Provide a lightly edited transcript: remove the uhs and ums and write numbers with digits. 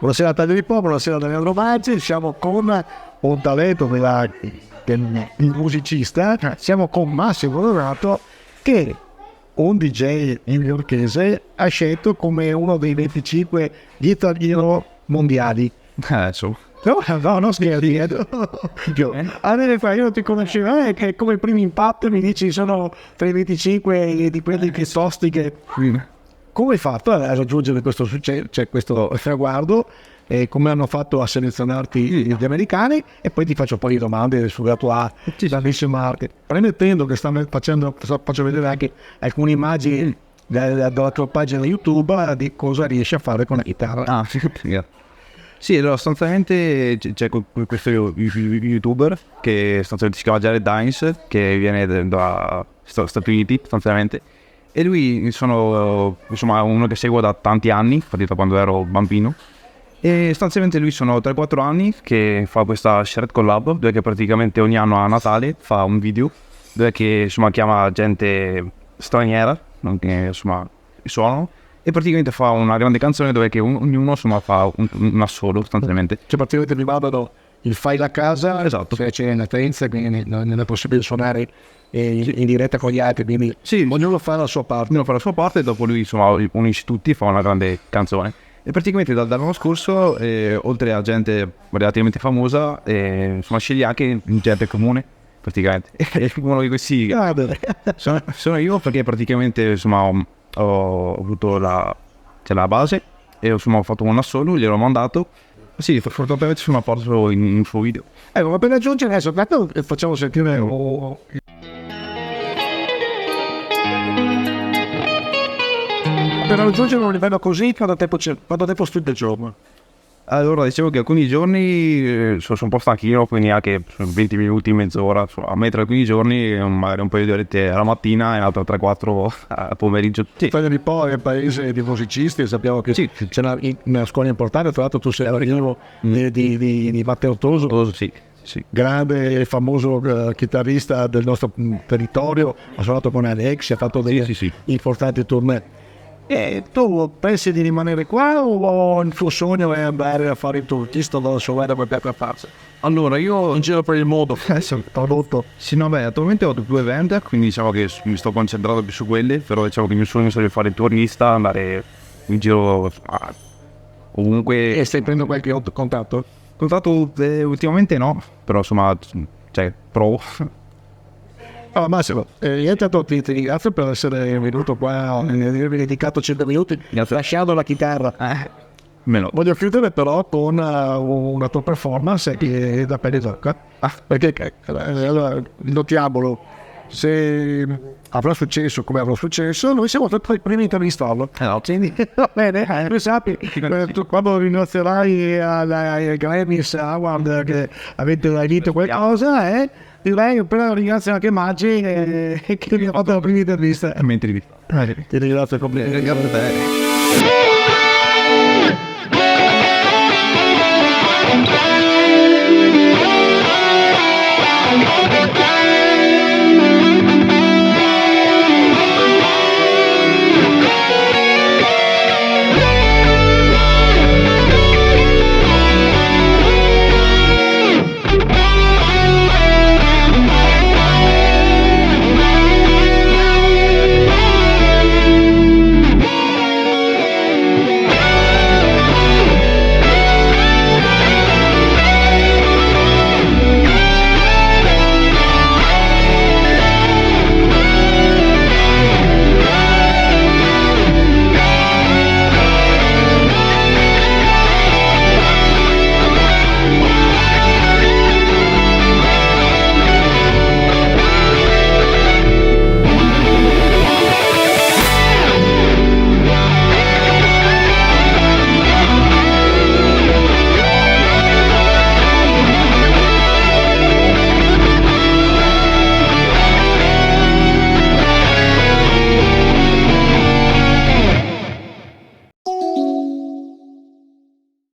Buonasera Taglio di Popolo, buonasera da Leandro Maggi. Siamo con un talento il musicista, siamo con Massimo Donato, che un DJ newyorkese ha scelto come uno dei 25 guitarrieri mondiali. No, non scherzi. Allora, io non ti conoscevo, che come primo impatto mi dici sono tra i 25 di quelli che sostiche. Come hai fatto a raggiungere questo successo, cioè questo traguardo? E come hanno fatto a selezionarti gli americani? E poi ti faccio un po' di domande sulla tua grandissima arte. Premettendo che faccio vedere anche alcune immagini della tua pagina YouTube di cosa riesci a fare con la chitarra. Sì, allora sostanzialmente c'è questo youtuber che sostanzialmente si chiama Jared Dines, che viene da Stati Uniti sostanzialmente, e lui sono insomma uno che seguo da tanti anni, infatti da quando ero bambino, e sostanzialmente lui sono 3-4 anni che fa questa shared collab, dove che praticamente ogni anno a Natale fa un video dove che insomma chiama gente straniera, che insomma suonano, e praticamente fa una grande canzone dove che ognuno insomma fa un assolo sostanzialmente. Cioè praticamente mi mandano il file a casa, Esatto. se c'è latenza, quindi non è possibile suonare in diretta con gli altri, quindi Sì, ognuno fa la sua parte. Ognuno fa la sua parte e dopo lui insomma unisce tutti e fa una grande canzone. E praticamente dall'anno scorso, oltre a gente relativamente famosa, insomma sceglie anche gente comune praticamente. E uno di questi sono io, perché praticamente insomma ho avuto la base e insomma ho fatto un assolo, gliel'ho mandato. Sì, fortunatamente sono apparso in un suo video. Ecco, ma per aggiungere adesso, facciamo sentire per raggiungere un livello così, quanto tempo studi al giorno? Allora, dicevo che alcuni giorni sono un po' stanchino, quindi anche 20 minuti, mezz'ora, a mettere alcuni giorni, magari un paio di orette alla mattina e altre 3-4 a pomeriggio. Sì. Taglio di Po è un paese di musicisti, sappiamo che c'è una scuola importante, tra l'altro tu sei allievo di Matteo Toso. Sì. Grande e famoso chitarrista del nostro territorio, ha suonato con Alex, ha fatto dei importanti tournée. E tu pensi di rimanere qua o il tuo sogno è andare a fare il turista dalla Slovenia per farsi? Allora, io in giro per il mondo, tradotto. Sì, no, beh, attualmente ho 2 band, quindi diciamo che mi sto concentrando più su quelle, però diciamo che il mio sogno sarebbe fare il turnista, andare in giro ovunque. E stai prendendo qualche contatto? Contatto ultimamente no, però insomma, provo. Allora Massimo, intanto ti ringrazio per essere venuto qua e avermi dedicato 5 minuti lasciando la chitarra. Voglio chiudere però con una tua performance che è da pelle d'oca, perché allora notiamolo, se avrà successo come avrà successo, noi siamo stati i primi a intervistarlo. Quindi va bene, tu sappi, tu quando rinuncerai ai Grammys Award che avete vinto qualcosa, direi però ringrazio anche Maggi che mi ha fatto la prima intervista. Ti ringrazio completamente. Grazie a te.